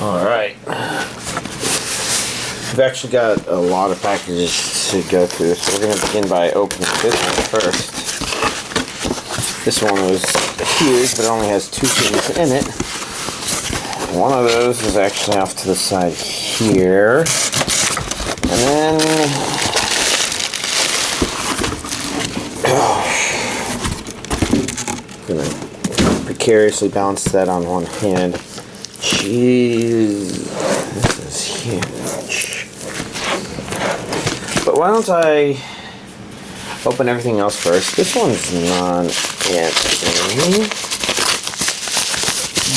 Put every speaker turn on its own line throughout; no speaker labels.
Alright. We've actually got a lot of packages to go through, so we're going to begin by opening this one first. This one was huge, but it only has 2 things in it. One of those is actually off to the side here. And then... I'm going to precariously balance that on one hand. Jeez, this is huge. But why don't I open everything else first? This one's not anime,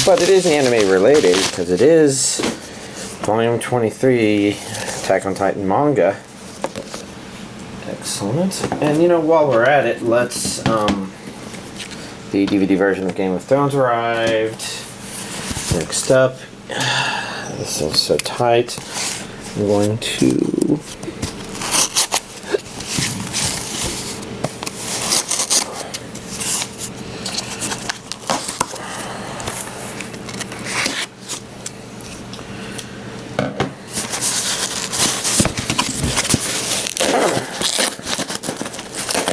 but it is anime related because it is Volume 23 Attack on Titan manga. Excellent. And you know, while we're at it, let's the DVD version of Game of Thrones arrived. Next up, this is so tight. I'm going to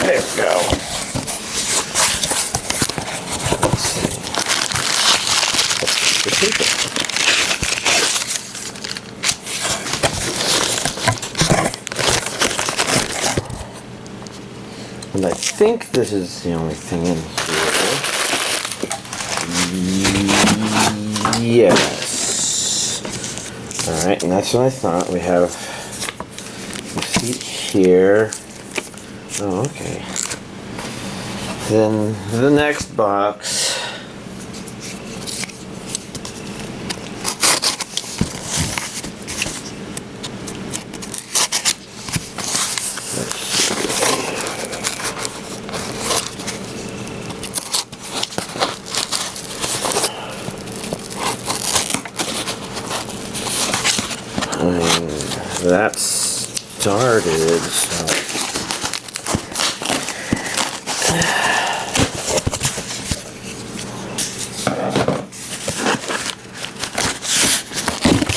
there we go. And I think this is the only thing in here. Yes. Alright, and that's what I thought. We have the seat here. Oh, okay. Then the next box. That started, so.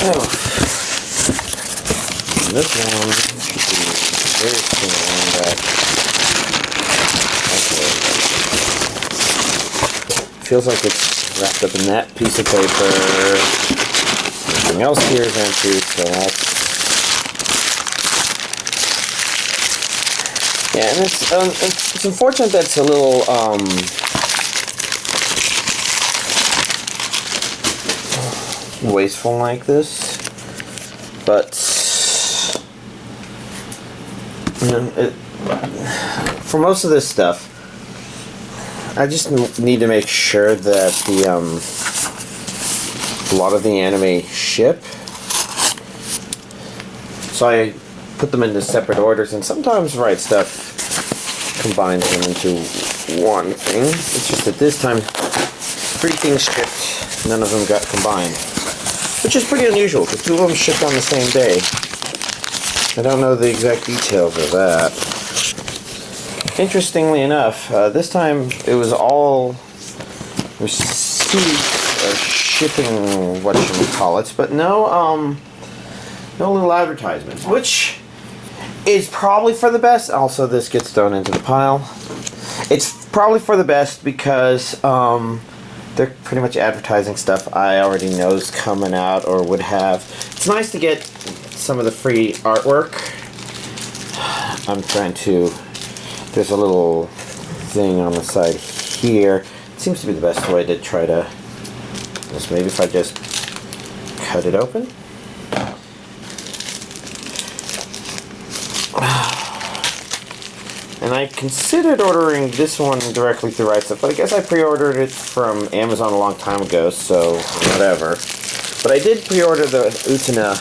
Oh. And this one should be very soon back. Okay. Feels like it's wrapped up in that piece of paper. Everything else here is empty, so that's... Yeah, and it's unfortunate that it's a little wasteful like this, but you know, for most of this stuff, I just need to make sure that a lot of the anime ship. So I put them into separate orders, and sometimes Right Stuff combines them into one thing. It's just that this time 3 things shipped, none of them got combined, which is pretty unusual because 2 of them shipped on the same day. I don't know the exact details of that. Interestingly enough, this time it was all receipt or shipping, whatchamacallits, but no little advertisements, which is probably for the best. Also, this gets thrown into the pile. It's probably for the best because they're pretty much advertising stuff I already know is coming out or would have. It's nice to get some of the free artwork. I'm trying to... There's a little thing on the side here. It seems to be the best way to try to... Maybe if I just cut it open. And I considered ordering this one directly through Right Stuff, but I guess I pre-ordered it from Amazon a long time ago, so whatever. But I did pre-order the Utena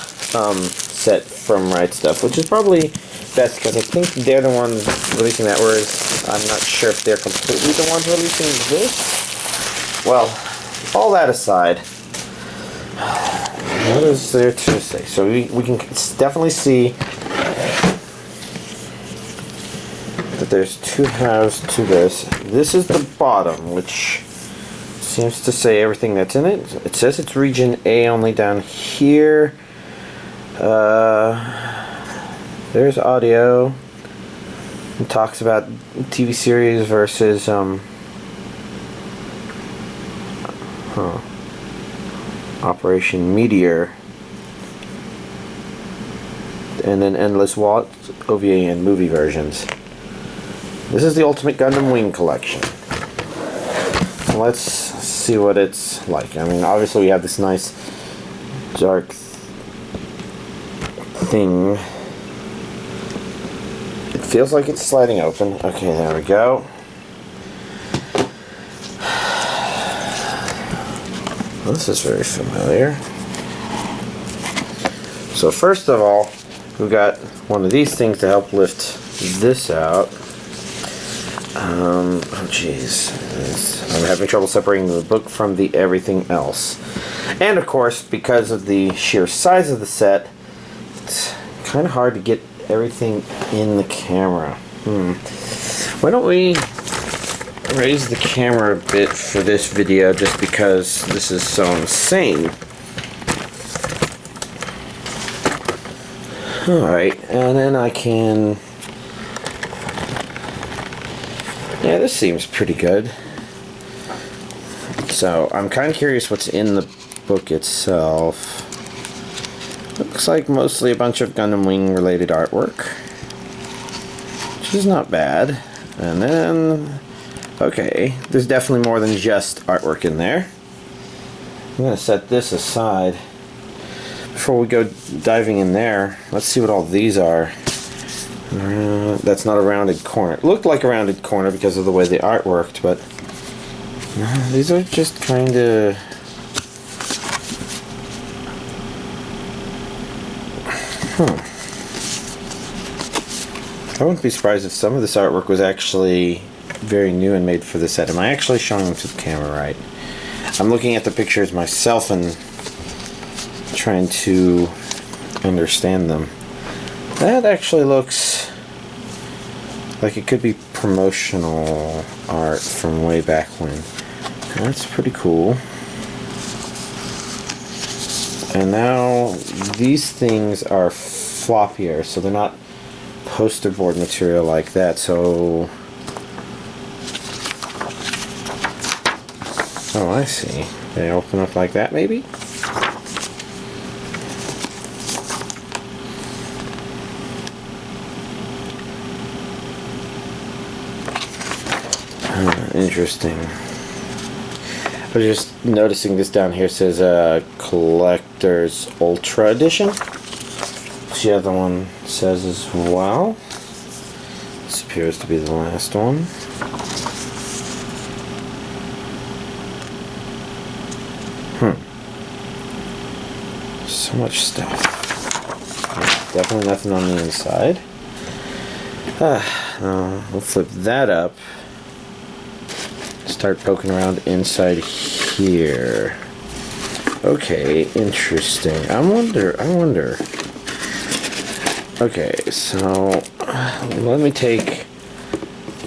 set from Right Stuff, which is probably best because I think they're the ones releasing that, whereas I'm not sure if they're completely the ones releasing this. Well, all that aside, what is there to say? So we can definitely see that there's 2 halves to this. This is the bottom, which seems to say everything that's in it. It says it's region A only down here. There's audio. It talks about TV series versus Operation Meteor, and then Endless Waltz, OVA, and movie versions. This is the Ultimate Gundam Wing collection. Let's see what it's like. I mean, obviously we have this nice dark thing. It feels like it's sliding open. Okay, there we go. Well, this is very familiar. So first of all, we've got one of these things to help lift this out. Oh jeez, I'm having trouble separating the book from the everything else. And of course, because of the sheer size of the set, it's kind of hard to get everything in the camera. Why don't we raise the camera a bit for this video, just because this is so insane. Alright, and then I can... Yeah, this seems pretty good. So, I'm kind of curious what's in the book itself. Looks like mostly a bunch of Gundam Wing related artwork, which is not bad. And then... Okay, there's definitely more than just artwork in there. I'm going to set this aside. Before we go diving in there, let's see what all these are. That's not a rounded corner. It looked like a rounded corner because of the way the art worked, but these are just kind of... I wouldn't be surprised if some of this artwork was actually very new and made for the set. Am I actually showing them to the camera right? I'm looking at the pictures myself and trying to understand them. That actually looks like it could be promotional art from way back when. That's pretty cool. And now these things are floppier, so they're not poster board material like that. So, oh, I see. They open up like that, maybe? Interesting. I was just noticing this down here says Collector's Ultra Edition. The other one says as well. This appears to be the last one. So much stuff. Definitely nothing on the inside. We'll flip that up. Start poking around inside here. Okay, interesting. I wonder. Okay, so let me take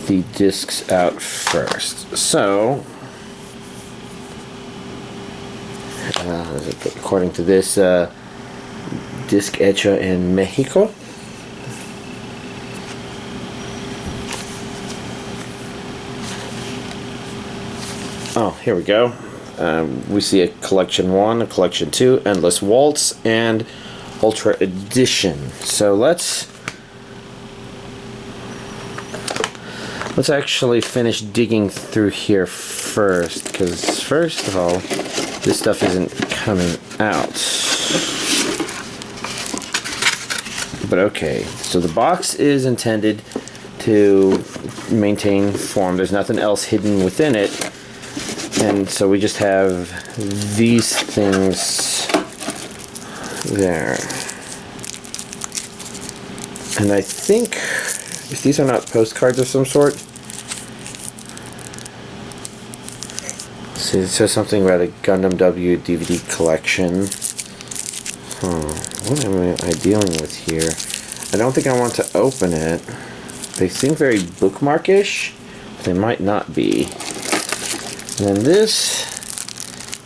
the discs out first. So, according to this, disc hecha in Mexico. Oh, here we go. We see a Collection 1, a Collection 2, Endless Waltz, and Ultra Edition. So let's actually finish digging through here first, because first of all, this stuff isn't coming out. But okay, so the box is intended to maintain form. There's nothing else hidden within it. And so we just have these things there. And I think, if these are not postcards of some sort, see, it says something about a Gundam W DVD collection. What am I dealing with here? I don't think I want to open it. They seem very bookmarkish, but they might not be. And then this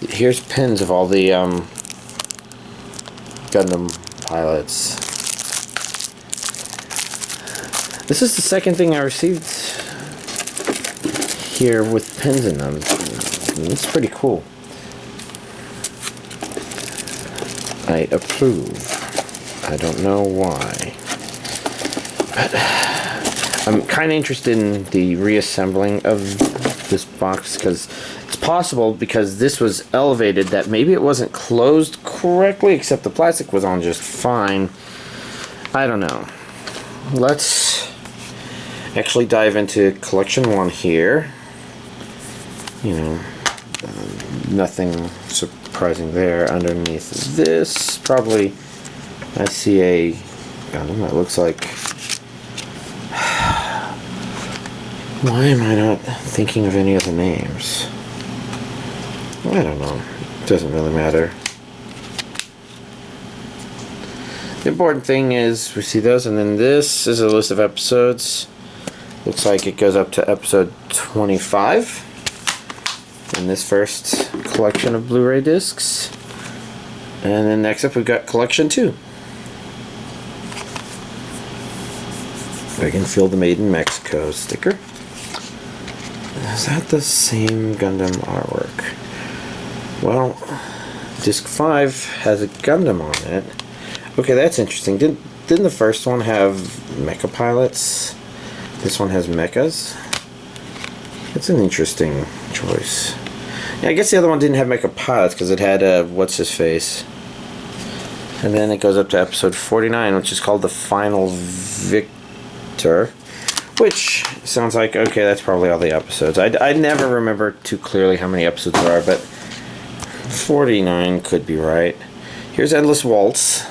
Here's pins of all the Gundam pilots. This is the second thing I received here with pins in them. It's pretty cool. I approve. I don't know why. But I'm kind of interested in the reassembling of this box, because it's possible, because this was elevated, that maybe it wasn't closed correctly, except the plastic was on just fine. I don't know. Let's actually dive into collection 1 here. You know, nothing surprising there. Underneath this, probably I see a Gundam that looks like... Why am I not thinking of any of the names? I don't know. It doesn't really matter. The important thing is we see those, and then this is a list of episodes. Looks like it goes up to episode 25 in this first collection of Blu-ray discs. And then next up we've got collection 2. I can feel the Made in Mexico sticker. Is that the same Gundam artwork? Well, disc 5 has a Gundam on it. Okay, that's interesting. Didn't the first one have mecha pilots? This one has mechas. That's an interesting choice. Yeah, I guess the other one didn't have mecha pilots because it had what's his face. And then it goes up to episode 49, which is called The Final Victor. Which sounds like, okay, that's probably all the episodes. I never remember too clearly how many episodes there are, but 49 could be right. Here's Endless Waltz.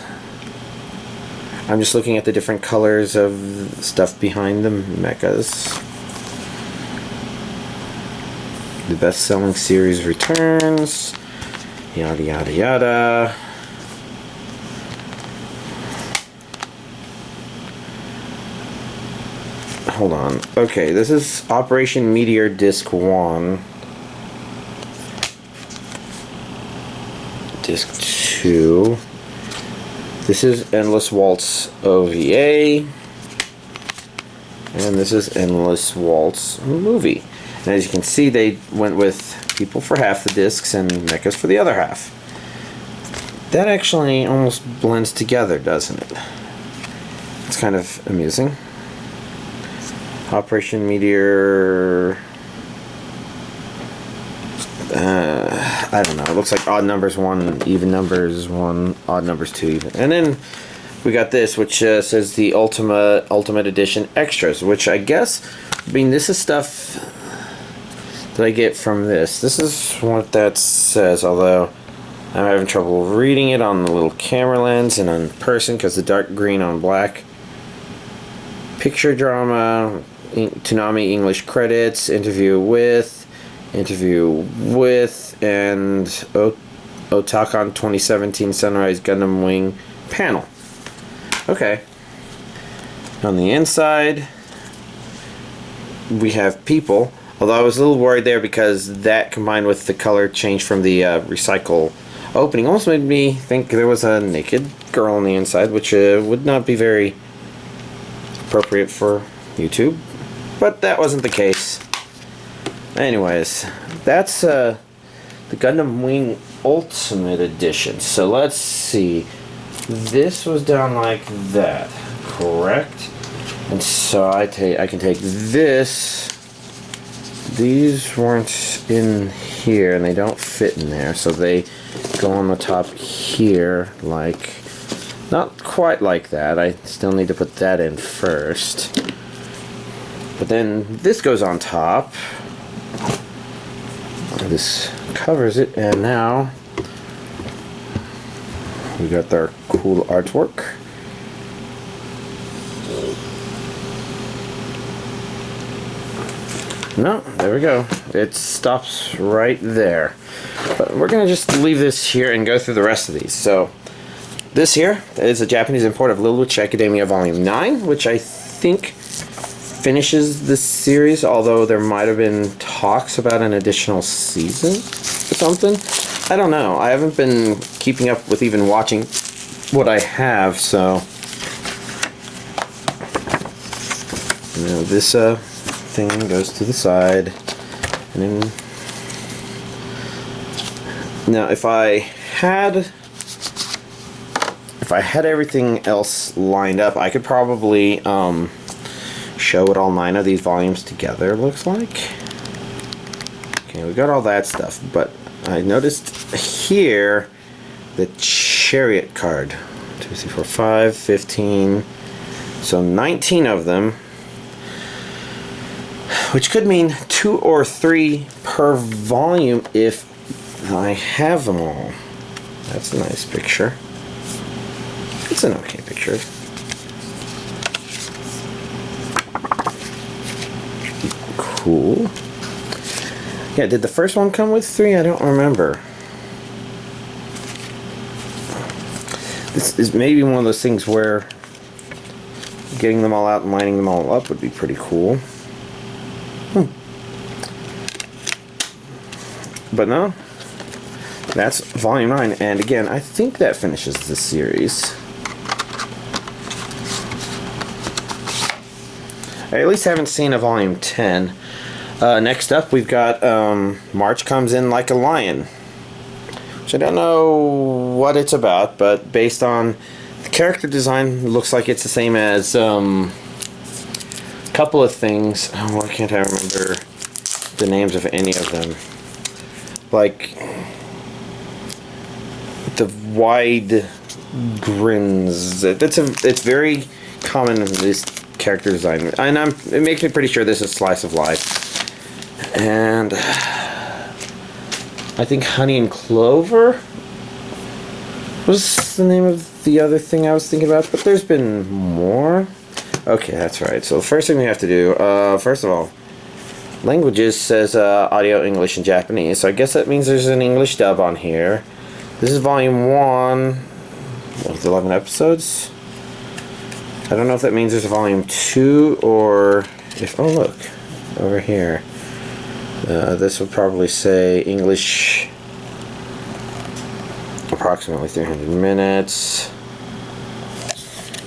I'm just looking at the different colors of stuff behind the mechas. The best-selling series returns. Yada yada yada. Hold on. Okay, this is Operation Meteor Disc 1. Disc 2. This is Endless Waltz OVA. And this is Endless Waltz movie. And as you can see, they went with people for half the discs and mechas for the other half. That actually almost blends together, doesn't it? It's kind of amusing. Operation Meteor... I don't know. It looks like odd numbers 1, even numbers 1, odd numbers 2 even. And then we got this, which says the Ultimate Edition Extras, which I guess, I mean, this is stuff that I get from this. This is what that says, although I'm having trouble reading it on the little camera lens and on person because the dark green on black. Picture drama, Toonami English credits, interview with, and Otakon 2017 Sunrise Gundam Wing panel. Okay. On the inside, we have people. Although I was a little worried there because that combined with the color change from the recycle opening almost made me think there was a naked girl on the inside, which would not be very appropriate for YouTube. But that wasn't the case. Anyways, that's the Gundam Wing Ultimate Edition. So let's see. This was down like that, correct? And so I can take this. These weren't in here, and they don't fit in there, so they go on the top here, like, not quite like that. I still need to put that in first. But then this goes on top. This covers it, and now we got our cool artwork. No, there we go. It stops right there. But we're going to just leave this here and go through the rest of these. So, this here is a Japanese import of Little Witch Academia Volume 9, which I think finishes the series, although there might have been talks about an additional season or something. I don't know. I haven't been keeping up with even watching what I have, so you know, this thing goes to the side, and then now if I had everything else lined up, I could probably show what all 9 of these volumes together looks like. Okay, we got all that stuff, but I noticed here the chariot card. 2, 3, 4, 5, 15. So 19 of them, which could mean 2 or 3 per volume if I have them all. That's a nice picture. It's an okay picture. Cool. Yeah, did the first one come with 3? I don't remember. This is maybe one of those things where getting them all out and lining them all up would be pretty cool. But no, that's volume 9, and again, I think that finishes the series. I at least haven't seen a volume 10. Next up, we've got March Comes In Like a Lion, which I don't know what it's about, but based on the character design, it looks like it's the same as a couple of things. Oh, why can't I remember the names of any of them? Like the wide grins. It's very common in this character design, and it makes me pretty sure this is Slice of Life. And I think Honey and Clover was the name of the other thing I was thinking about, but there's been more. Okay, that's right. So the first thing we have to do, first of all, languages says audio English and Japanese, so I guess that means there's an English dub on here. This is volume 1 with 11 episodes. I don't know if that means there's a volume 2 or if, oh look, over here. This would probably say English, approximately 300 minutes.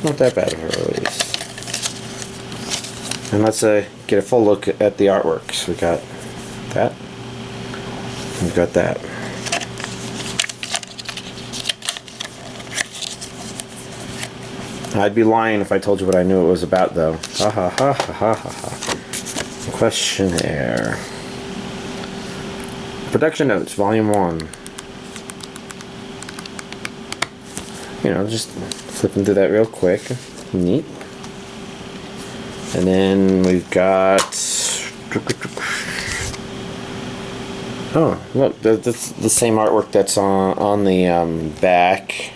Not that bad of a release. And let's get a full look at the artwork. So we got that. We've got that. I'd be lying if I told you what I knew it was about, though. Ha ha ha ha ha ha. Questionnaire. Production notes, volume 1. You know, just flipping through that real quick. Neat. And then we've got... Oh, look, that's the same artwork that's on the back.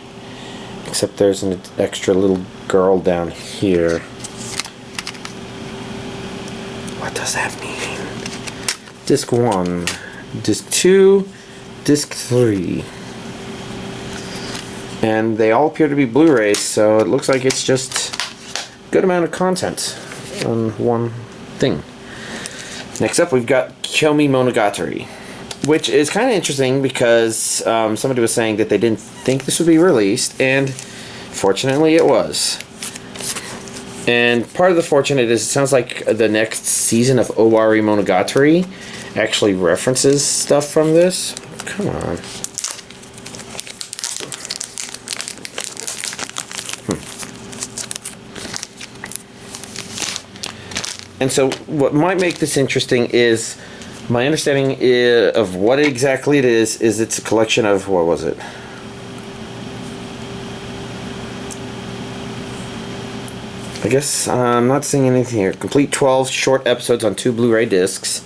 Except there's an extra little girl down here. What does that mean? Disc 1. Disc 2, Disc 3. And they all appear to be Blu-rays, so it looks like it's just a good amount of content on one thing. Next up, we've got Koyomimonogatari, which is kind of interesting because somebody was saying that they didn't think this would be released, and fortunately it was. And part of the fortunate is it sounds like the next season of Owari Monogatari actually references stuff from this. Come on. And so what might make this interesting is my understanding of what exactly it is it's a collection of, what was it? I guess I'm not seeing anything here. Complete 12 short episodes on 2 Blu-ray discs.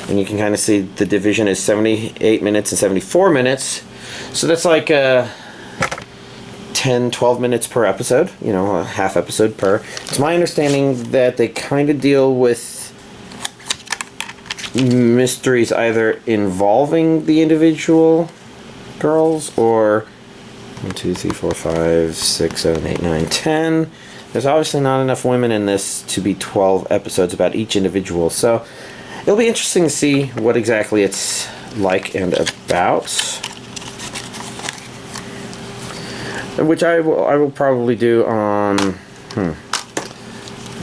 And you can kind of see the division is 78 minutes and 74 minutes. So that's like 10, 12 minutes per episode. You know, a half episode per. It's my understanding that they kind of deal with mysteries either involving the individual girls or 1, 2, 3, 4, 5, 6, 7, 8, 9, 10. There's obviously not enough women in this to be 12 episodes about each individual, so it'll be interesting to see what exactly it's like and about, which I will probably do on.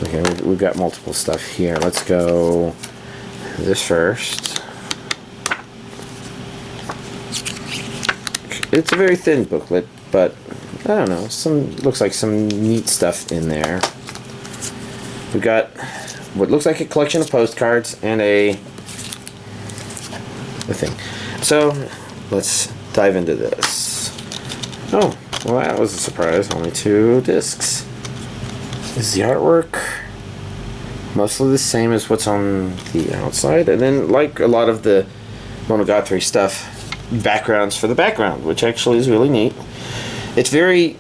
Okay, we've got multiple stuff here. Let's go this first. It's a very thin booklet, but I don't know. Looks like some neat stuff in there. We've got what looks like a collection of postcards and a thing. So let's dive into this. Oh, well, that was a surprise. Only 2 discs. Is the artwork mostly the same as what's on the outside? And then, like a lot of the Monogatari stuff, backgrounds for the background, which actually is really neat. It's very,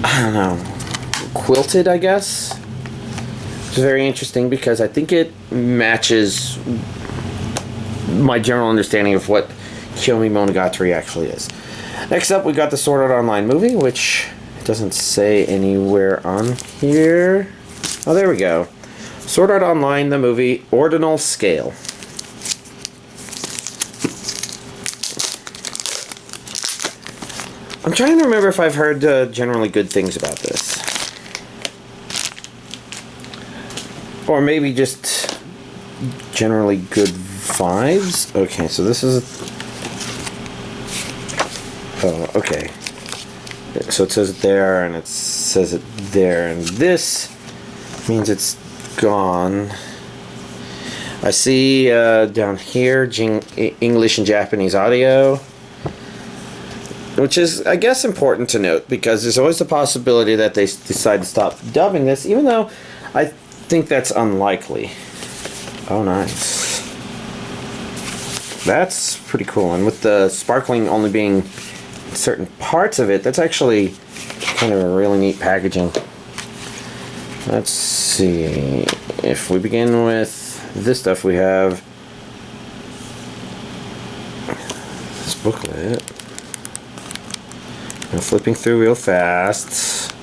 I don't know, quilted, I guess. It's very interesting because I think it matches my general understanding of what Koyomimonogatari actually is. Next up, we got the Sword Art Online movie, which it doesn't say anywhere on here. Oh, there we go. Sword Art Online, the movie, Ordinal Scale. I'm trying to remember if I've heard generally good things about this. Or maybe just generally good vibes. Okay, so this is... Oh, okay. So it says it there, and it says it there, and this means it's gone. I see down here English and Japanese audio, which is, I guess, important to note because there's always the possibility that they decide to stop dubbing this, even though I think that's unlikely. Oh, nice. That's pretty cool, and with the sparkling only being certain parts of it, that's actually kind of a really neat packaging. Let's see. If we begin with this stuff, we have this booklet. I'm flipping through real fast,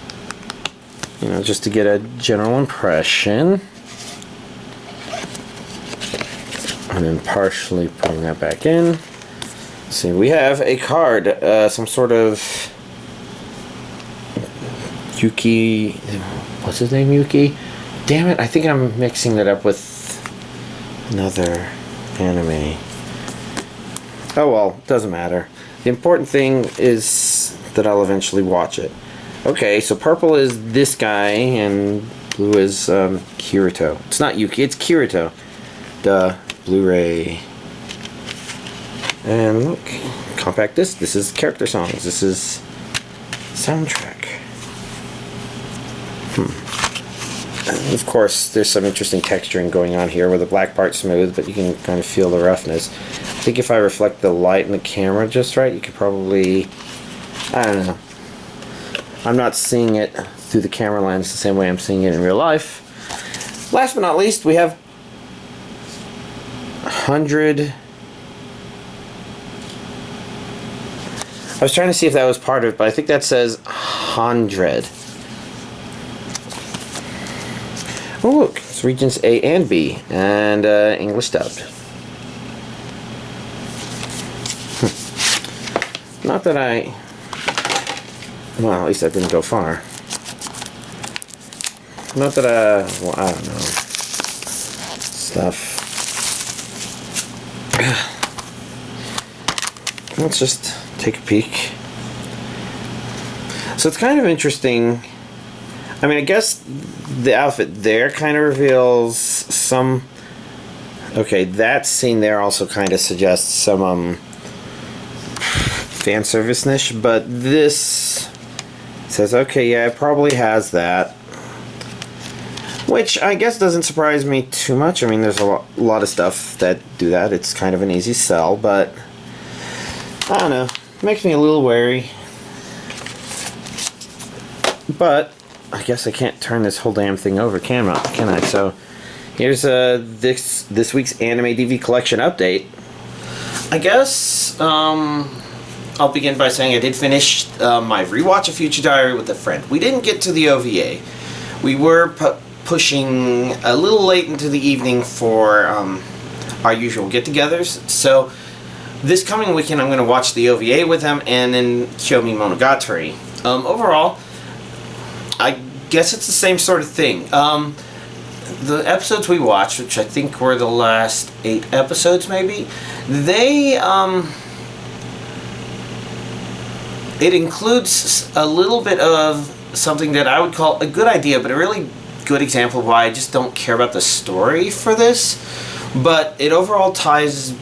you know, just to get a general impression, and then partially putting that back in. See, we have a card, some sort of Yuki, what's his name, Yuki? Damn it, I think I'm mixing that up with another anime. Oh well, doesn't matter. The important thing is that I'll eventually watch it. Okay, so purple is this guy, and blue is Kirito. It's not Yuki, it's Kirito. Duh, Blu-ray. And look, compact disc. This is character songs. This is soundtrack. And of course, there's some interesting texturing going on here where the black part's smooth, but you can kind of feel the roughness. I think if I reflect the light in the camera just right, you could probably, I don't know. I'm not seeing it through the camera lens the same way I'm seeing it in real life. Last but not least, we have 100. I was trying to see if that was part of it, but I think that says 100. Oh look, it's regions A and B, and English dubbed. Not that I... Well, at least I didn't go far. Not that well, I don't know. Stuff. Let's just take a peek. So it's kind of interesting. I mean, I guess the outfit there kind of reveals some... Okay, that scene there also kind of suggests some fan service-ish, but this says, okay, yeah, it probably has that. Which I guess doesn't surprise me too much. I mean, there's a lot of stuff that do that. It's kind of an easy sell, but I don't know. It makes me a little wary. But I guess I can't turn this whole damn thing over, can I? So here's this week's Anime DV Collection update. I guess I'll begin by saying I did finish my rewatch of Future Diary with a friend. We didn't get to the OVA. We were pushing a little late into the evening for our usual get-togethers. So this coming weekend I'm going to watch the OVA with them and then Koyomimonogatari. Overall, I guess it's the same sort of thing. The episodes we watched, which I think were the last 8 episodes maybe, it includes a little bit of something that I would call a good idea, but a really good example of why I just don't care about the story for this. But it overall ties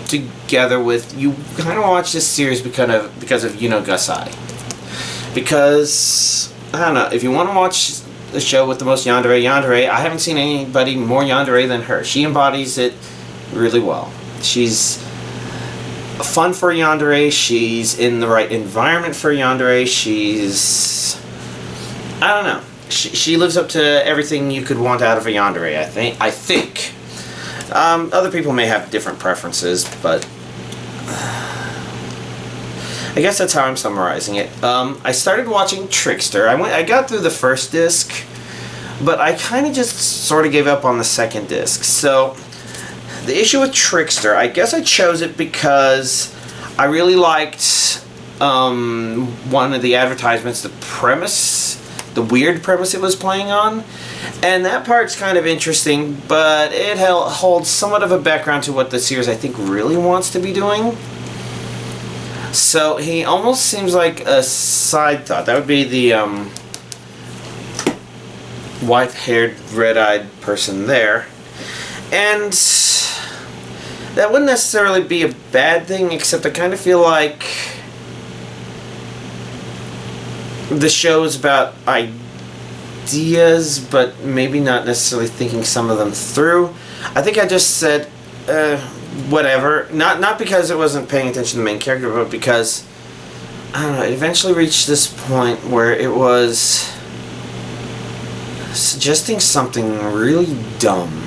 together with, you kind of watch this series because of Gasai. Because, I don't know, if you want to watch the show with the most yandere, I haven't seen anybody more yandere than her. She embodies it really well. She's fun for yandere, she's in the right environment for yandere, she's, I don't know, she lives up to everything you could want out of a yandere, I think. Other people may have different preferences, but I guess that's how I'm summarizing it. I started watching Trickster. I got through the first disc, but I kind of just sort of gave up on the second disc. So the issue with Trickster, I guess I chose it because I really liked one of the advertisements, the premise, the weird premise it was playing on. And that part's kind of interesting, but it holds somewhat of a background to what the series I think really wants to be doing. So he almost seems like a side thought. That would be the white-haired, red-eyed person there. And that wouldn't necessarily be a bad thing, except I kind of feel like the show is about ideas, but maybe not necessarily thinking some of them through. I think I just said, whatever. Not because it wasn't paying attention to the main character, but because, I don't know, it eventually reached this point where it was suggesting something really dumb.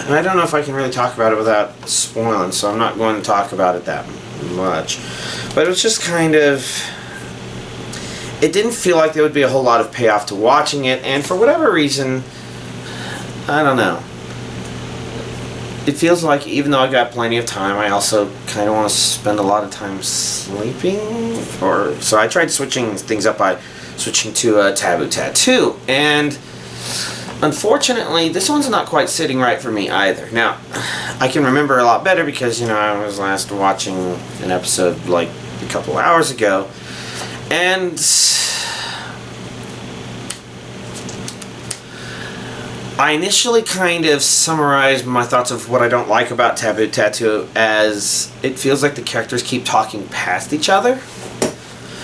And I don't know if I can really talk about it without spoiling, so I'm not going to talk about it that much. But it was just kind of, it didn't feel like there would be a whole lot of payoff to watching it, and for whatever reason, I don't know. It feels like even though I got plenty of time, I also kind of want to spend a lot of time sleeping. So I tried switching things up by switching to Taboo Tattoo, and unfortunately, this one's not quite sitting right for me either. Now, I can remember a lot better because, I was last watching an episode like a couple hours ago, and I initially kind of summarized my thoughts of what I don't like about Taboo Tattoo as it feels like the characters keep talking past each other.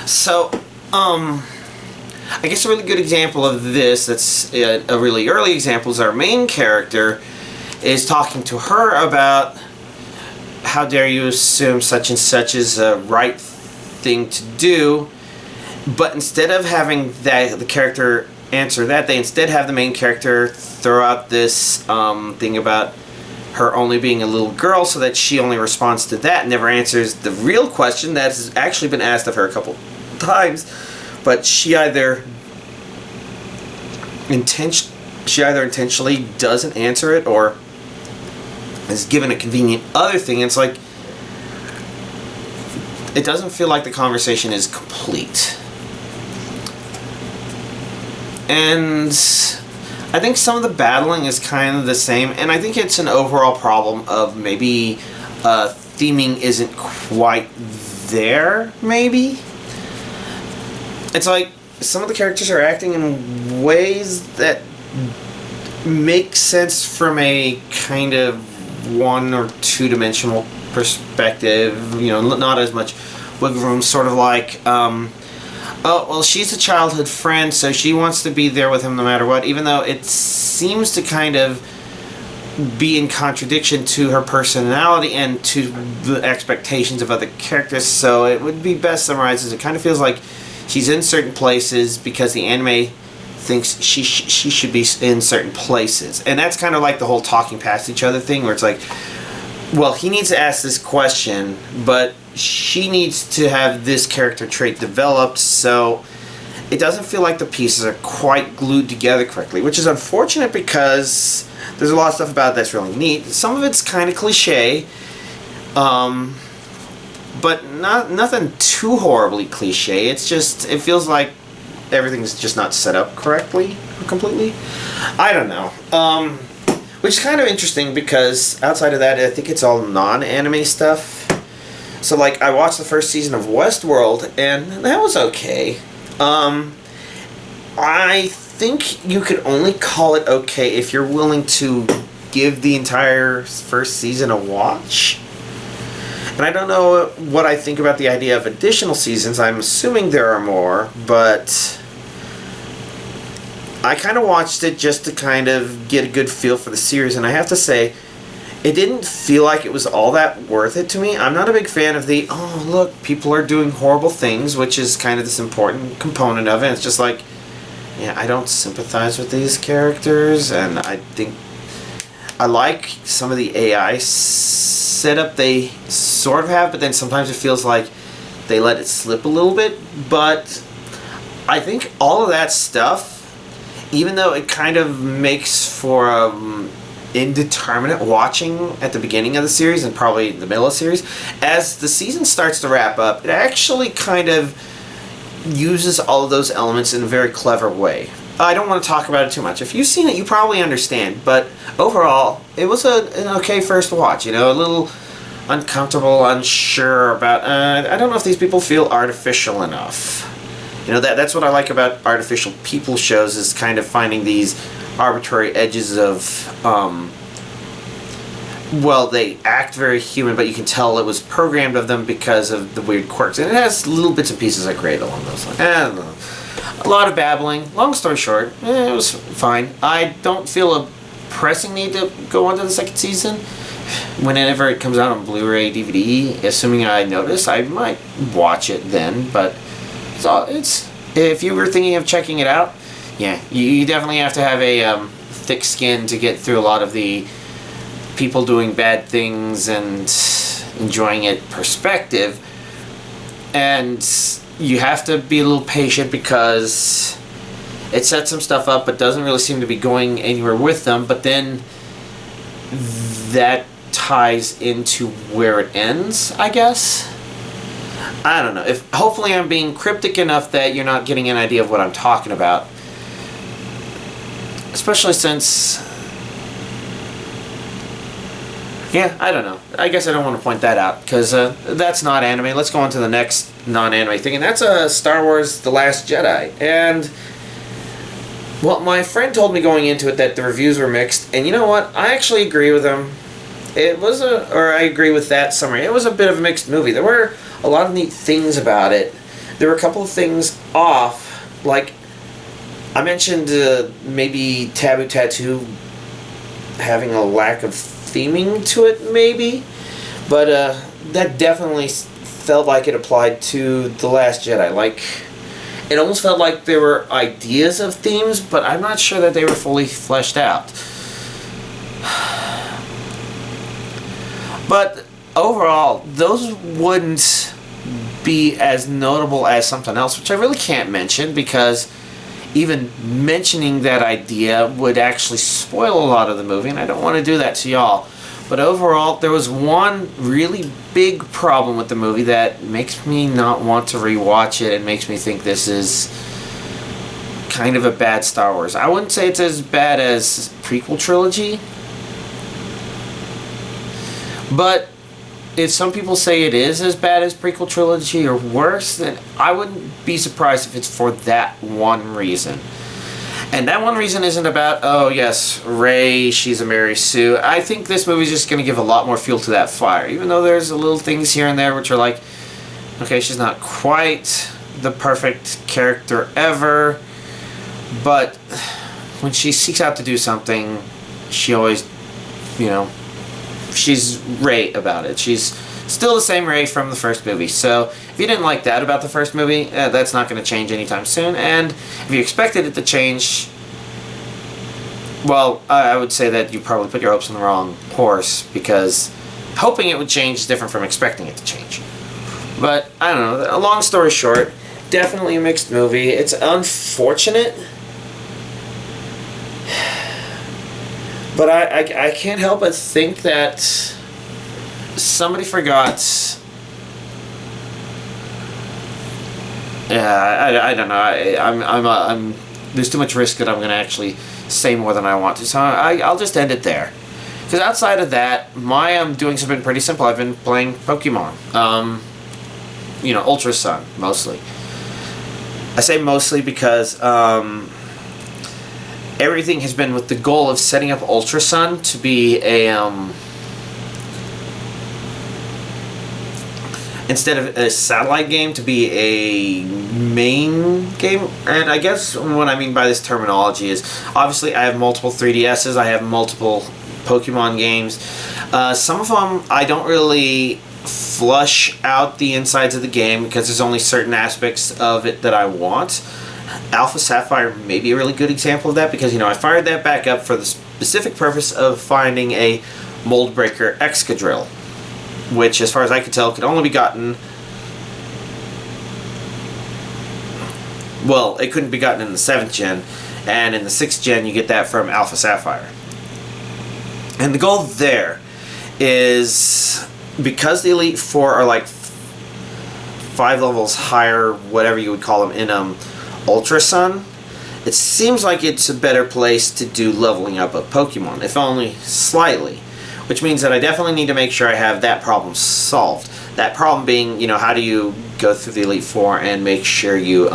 So, I guess a really good example of this, that's a really early example, is our main character is talking to her about how dare you assume such and such is a right thing to do, but instead of having the character answer that, they instead have the main character throw out this thing about her only being a little girl, so that she only responds to that and never answers the real question that has actually been asked of her a couple times, but she either intentionally doesn't answer it or is given a convenient other thing. It's like it doesn't feel like the conversation is complete. And I think some of the battling is kind of the same, and I think it's an overall problem of maybe theming isn't quite there, maybe. It's like some of the characters are acting in ways that make sense from a kind of one or two-dimensional perspective, not as much wiggle room, sort of like, oh, well, she's a childhood friend, so she wants to be there with him no matter what, even though it seems to kind of be in contradiction to her personality and to the expectations of other characters. So it would be best summarized as it kind of feels like she's in certain places because the anime thinks she should be in certain places. And that's kind of like the whole talking past each other thing, where it's like, well, he needs to ask this question, but she needs to have this character trait developed, so it doesn't feel like the pieces are quite glued together correctly, which is unfortunate because there's a lot of stuff about it that's really neat. Some of it's kind of cliche, but nothing too horribly cliche. It's just, it feels like everything's just not set up correctly or completely. I don't know. Which is kind of interesting because outside of that, I think it's all non-anime stuff. So, like, I watched the first season of Westworld, and that was okay. I think you could only call it okay if you're willing to give the entire first season a watch. And I don't know what I think about the idea of additional seasons. I'm assuming there are more, but I kind of watched it just to kind of get a good feel for the series, and I have to say, it didn't feel like it was all that worth it to me. I'm not a big fan of the, oh, look, people are doing horrible things, which is kind of this important component of it. It's just like, yeah, I don't sympathize with these characters, and I think I like some of the AI setup they sort of have, but then sometimes it feels like they let it slip a little bit. But I think all of that stuff, even though it kind of makes for indeterminate watching at the beginning of the series and probably the middle of the series, as the season starts to wrap up, it actually kind of uses all of those elements in a very clever way. I don't want to talk about it too much. If you've seen it, you probably understand, but overall, it was an okay first watch. You know, a little uncomfortable, unsure about, I don't know if these people feel artificial enough. You know, that's what I like about artificial people shows, is kind of finding these arbitrary edges of, well, they act very human, but you can tell it was programmed of them because of the weird quirks. And it has little bits and pieces that grade along those lines. I don't know. A lot of babbling. Long story short, it was fine. I don't feel a pressing need to go on to the second season. Whenever it comes out on Blu-ray, DVD, assuming I notice, I might watch it then, but it's if you were thinking of checking it out, yeah, you definitely have to have a thick skin to get through a lot of the people doing bad things and enjoying it perspective. And you have to be a little patient because it sets some stuff up but doesn't really seem to be going anywhere with them. But then that ties into where it ends, I guess. I don't know. Hopefully I'm being cryptic enough that you're not getting an idea of what I'm talking about. Especially since, yeah, I don't know. I guess I don't want to point that out because that's not anime. Let's go on to the next non-anime thing, and that's Star Wars The Last Jedi. And, well, my friend told me going into it that the reviews were mixed, and you know what? I actually agree with him. I agree with that summary. It was a bit of a mixed movie. There were a lot of neat things about it. There were a couple of things off, like I mentioned maybe Taboo Tattoo having a lack of theming to it, maybe, but that definitely felt like it applied to The Last Jedi. Like, it almost felt like there were ideas of themes, but I'm not sure that they were fully fleshed out. But overall, those wouldn't be as notable as something else, which I really can't mention because even mentioning that idea would actually spoil a lot of the movie, and I don't want to do that to y'all. But overall, there was one really big problem with the movie that makes me not want to rewatch it and makes me think this is kind of a bad Star Wars. I wouldn't say it's as bad as prequel trilogy, but if some people say it is as bad as prequel trilogy or worse, then I wouldn't be surprised if it's for that one reason. And that one reason isn't about, oh yes, Rey, she's a Mary Sue. I think this movie's just going to give a lot more fuel to that fire, even though there's little things here and there which are like, okay, she's not quite the perfect character ever, but when she seeks out to do something, she always, you know, she's Rey about it. She's still the same Rey from the first movie. So if you didn't like that about the first movie, that's not going to change anytime soon. And if you expected it to change, well, I would say that you probably put your hopes on the wrong horse, because hoping it would change is different from expecting it to change. But I don't know. Long story short, definitely a mixed movie. It's unfortunate, but I can't help but think that somebody forgot. Yeah, I don't know. I'm there's too much risk that I'm going to actually say more than I want to, so I'll just end it there. Because outside of that, my doings have been pretty simple. I've been playing Pokemon. You know, Ultra Sun, mostly. I say mostly because everything has been with the goal of setting up Ultra Sun to be a instead of a satellite game, to be a main game. And I guess what I mean by this terminology is, obviously I have multiple 3DSs, I have multiple Pokemon games. Some of them I don't really flush out the insides of the game because there's only certain aspects of it that I want. Alpha Sapphire may be a really good example of that, because, you know, I fired that back up for the specific purpose of finding a Mold Breaker Excadrill, which, as far as I could tell, could only be gotten... Well, it couldn't be gotten in the 7th gen, and in the 6th gen you get that from Alpha Sapphire. And the goal there is, because the Elite Four are like 5 levels higher, whatever you would call them, in Ultra Sun, it seems like it's a better place to do leveling up of Pokemon, if only slightly. Which means that I definitely need to make sure I have that problem solved. That problem being, you know, how do you go through the Elite Four and make sure you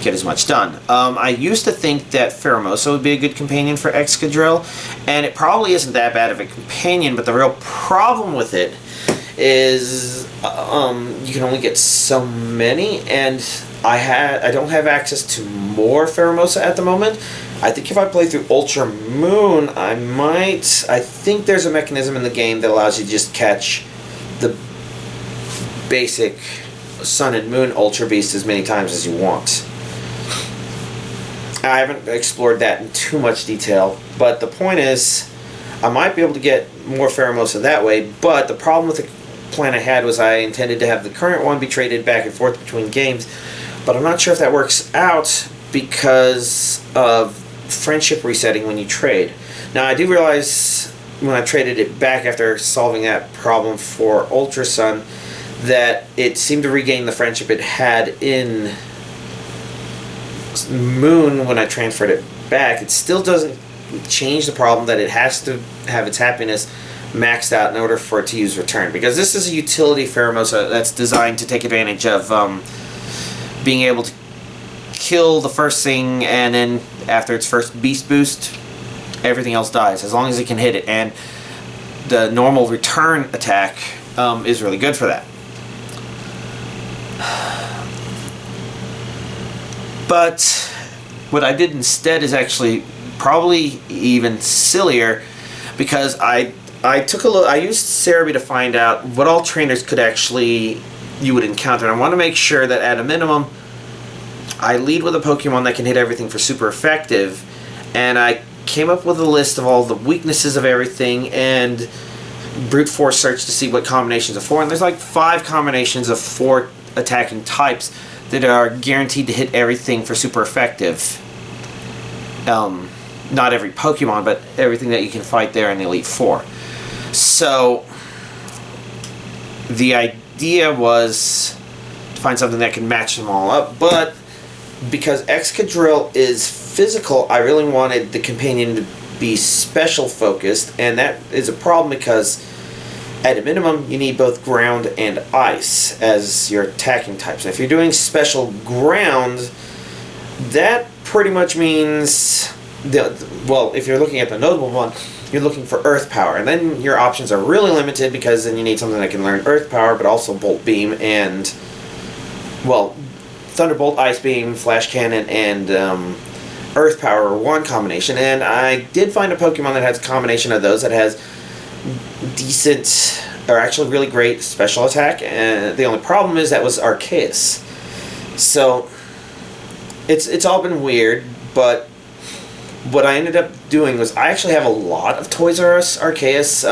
get as much done. I used to think that Pheromosa would be a good companion for Excadrill, and it probably isn't that bad of a companion, but the real problem with it is you can only get so many, and I don't have access to more Pheromosa at the moment. I think if I play through Ultra Moon, I might... I think there's a mechanism in the game that allows you to just catch the basic Sun and Moon Ultra Beast as many times as you want. I haven't explored that in too much detail, but the point is, I might be able to get more Pheromosa that way, but the problem with the plan I had was I intended to have the current one be traded back and forth between games, but I'm not sure if that works out because of friendship resetting when you trade. Now, I do realize when I traded it back after solving that problem for Ultra Sun that it seemed to regain the friendship it had in Moon when I transferred it back. It still doesn't change the problem that it has to have its happiness maxed out in order for it to use return, because this is a utility Pheromosa that's designed to take advantage of being able to kill the first thing, and then after its first beast boost, everything else dies as long as it can hit it, and the normal return attack is really good for that. But what I did instead is actually probably even sillier, because I took a look. I used Cerebi to find out what all trainers could actually you would encounter, and I want to make sure that at a minimum I lead with a Pokemon that can hit everything for super effective, and I came up with a list of all the weaknesses of everything and brute force search to see what combinations of 4, and there's like 5 combinations of 4 attacking types that are guaranteed to hit everything for super effective. Not every Pokemon, but everything that you can fight there in the Elite Four. So the idea was to find something that can match them all up, but because Excadrill is physical, I really wanted the companion to be special focused, and that is a problem because at a minimum you need both ground and ice as your attacking types. And if you're doing special ground, that pretty much means, well, if you're looking at the notable one, you're looking for Earth Power, and then your options are really limited because then you need something that can learn Earth Power but also Bolt Beam and, well, Thunderbolt, Ice Beam, Flash Cannon, and Earth Power are one combination, and I did find a Pokemon that has a combination of those that has decent, or actually really great special attack, and the only problem is that was Arceus. So it's all been weird, but what I ended up doing was I actually have a lot of Toys R Us Arceus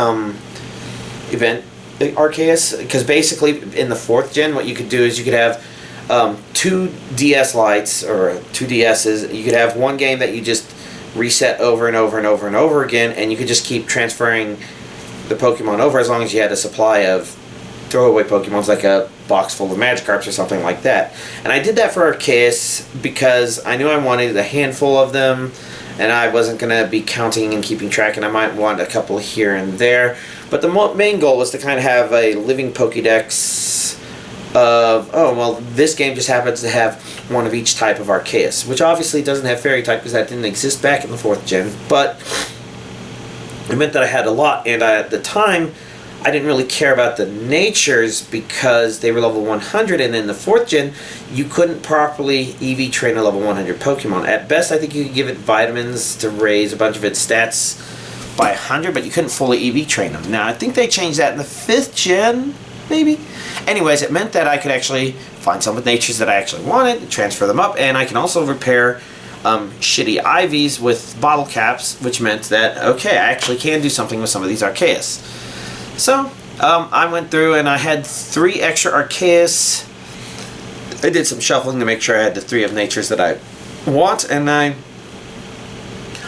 event Arceus, because basically in the 4th gen what you could do is you could have two DS lights or two DSs. You could have one game that you just reset over and over and over and over again, and you could just keep transferring the Pokemon over as long as you had a supply of throwaway Pokemons, like a box full of Magikarps or something like that. And I did that for Arceus because I knew I wanted a handful of them, and I wasn't going to be counting and keeping track, and I might want a couple here and there. But the main goal was to kind of have a living Pokédex of, oh, well, this game just happens to have one of each type of Arceus, which obviously doesn't have Fairy type because that didn't exist back in the 4th gen, but it meant that I had a lot, and at the time, I didn't really care about the natures because they were level 100, and in the 4th gen, you couldn't properly EV train a level 100 Pokemon. At best, I think you could give it vitamins to raise a bunch of its stats by 100, but you couldn't fully EV train them. Now, I think they changed that in the 5th gen, maybe? Anyways, it meant that I could actually find some with natures that I actually wanted, transfer them up, and I can also repair shitty IVs with bottle caps, which meant that, okay, I actually can do something with some of these Arceus. So, I went through and I had 3 extra Arceus. I did some shuffling to make sure I had the 3 of natures that I want, and I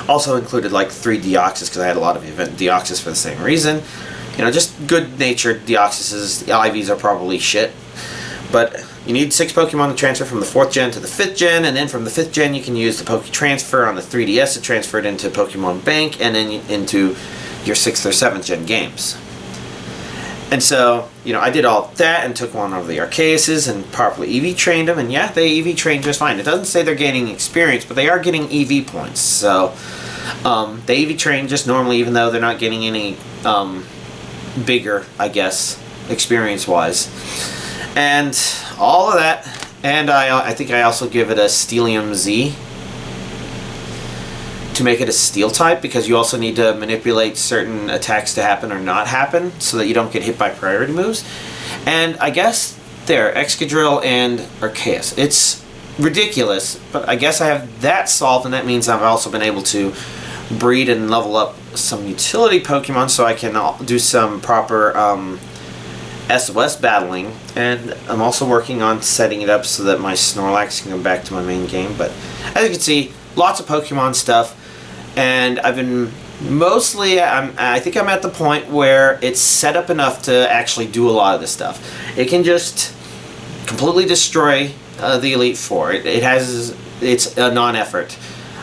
also included like 3 Deoxys because I had a lot of event Deoxys for the same reason. You know, just good-natured Deoxyses. The IVs are probably shit. But you need 6 Pokemon to transfer from the 4th gen to the 5th gen, and then from the 5th gen you can use the Poke Transfer on the 3DS to transfer it into Pokemon Bank, and then into your 6th or 7th gen games. And so, you know, I did all that and took one of the Arceuses and properly EV trained them, and yeah, they EV trained just fine. It doesn't say they're gaining experience, but they are getting EV points. So, they EV train just normally, even though they're not getting any bigger, I guess, experience-wise. And all of that, and I think I also give it a Steelium Z to make it a Steel type, because you also need to manipulate certain attacks to happen or not happen so that you don't get hit by priority moves. And I guess there, Excadrill and Arceus. It's ridiculous, but I guess I have that solved, and that means I've also been able to breed and level up some utility Pokemon so I can do some proper SOS battling, and I'm also working on setting it up so that my Snorlax can go back to my main game. But as you can see, lots of Pokemon stuff, and I've been mostly, I think I'm at the point where it's set up enough to actually do a lot of this stuff. It can just completely destroy the Elite Four. It's a non-effort.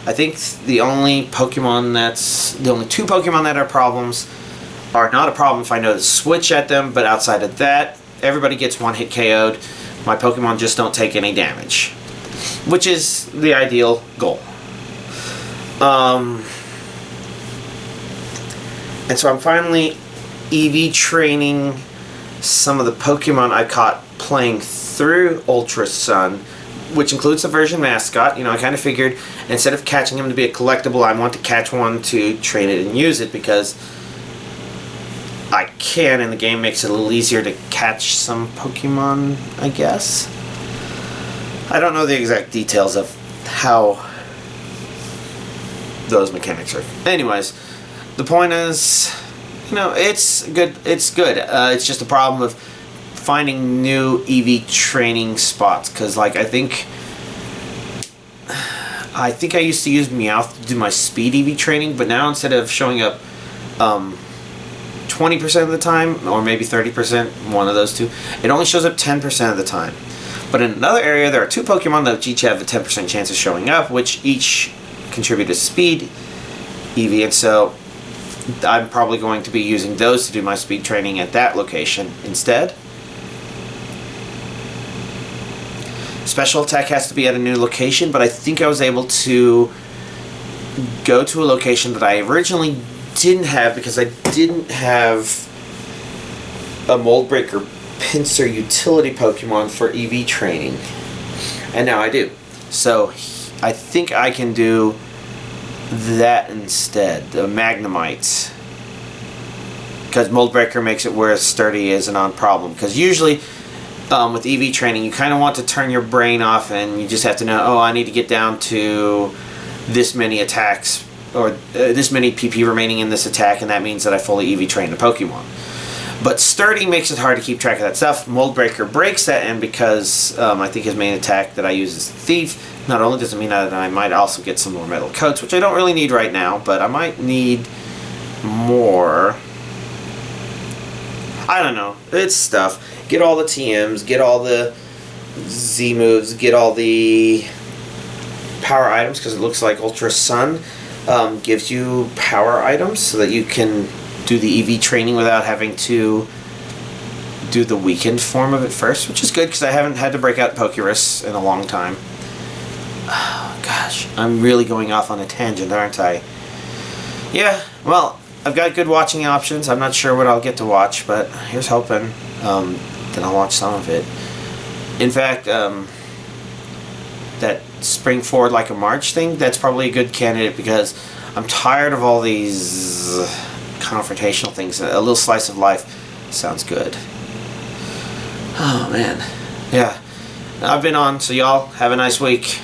I think the only two Pokemon that are problems are not a problem if I know to switch at them, but outside of that, everybody gets one-hit KO'd. My Pokemon just don't take any damage, which is the ideal goal. And so I'm finally EV training some of the Pokemon I caught playing through Ultra Sun, which includes the version mascot. You know, I kind of figured instead of catching him to be a collectible, I want to catch one to train it and use it, because I can, and the game makes it a little easier to catch some Pokemon, I guess. I don't know the exact details of how those mechanics are. Anyways, the point is, you know, it's good. It's good. It's just a problem of finding new EV training spots, because, like, I think I used to use Meowth to do my speed EV training, but now instead of showing up 20% of the time, or maybe 30%, one of those two, it only shows up 10% of the time. But in another area, there are 2 Pokemon that each have a 10% chance of showing up, which each contribute to speed EV, and so I'm probably going to be using those to do my speed training at that location instead. Special attack has to be at a new location, but I think I was able to go to a location that I originally didn't have because I didn't have a Mold Breaker Pinsir utility Pokemon for EV training, and now I do. So I think I can do that instead, the Magnemites, because Mold Breaker makes it where Sturdy is a non-problem, because usually with EV training you kind of want to turn your brain off and you just have to know, oh, I need to get down to this many attacks, or this many PP remaining in this attack, and that means that I fully EV trained a Pokemon. But sturdy makes it hard to keep track of that stuff. Mold breaker breaks that, and because I think his main attack that I use is thief, not only does it mean that I might also get some more metal coats, which I don't really need right now, but I might need more. I don't know. It's stuff. Get all the TMs, get all the Z moves, get all the power items, because it looks like Ultra Sun gives you power items so that you can do the EV training without having to do the weakened form of it first, which is good because I haven't had to break out Pokerus in a long time. Oh, gosh, I'm really going off on a tangent, aren't I? Yeah, well, I've got good watching options. I'm not sure what I'll get to watch, but here's hoping. Then I'll watch some of it. In fact, that Spring Forward Like a March thing, that's probably a good candidate because I'm tired of all these confrontational things. A little slice of life sounds good. Oh, man. Yeah. I've been on, so y'all have a nice week.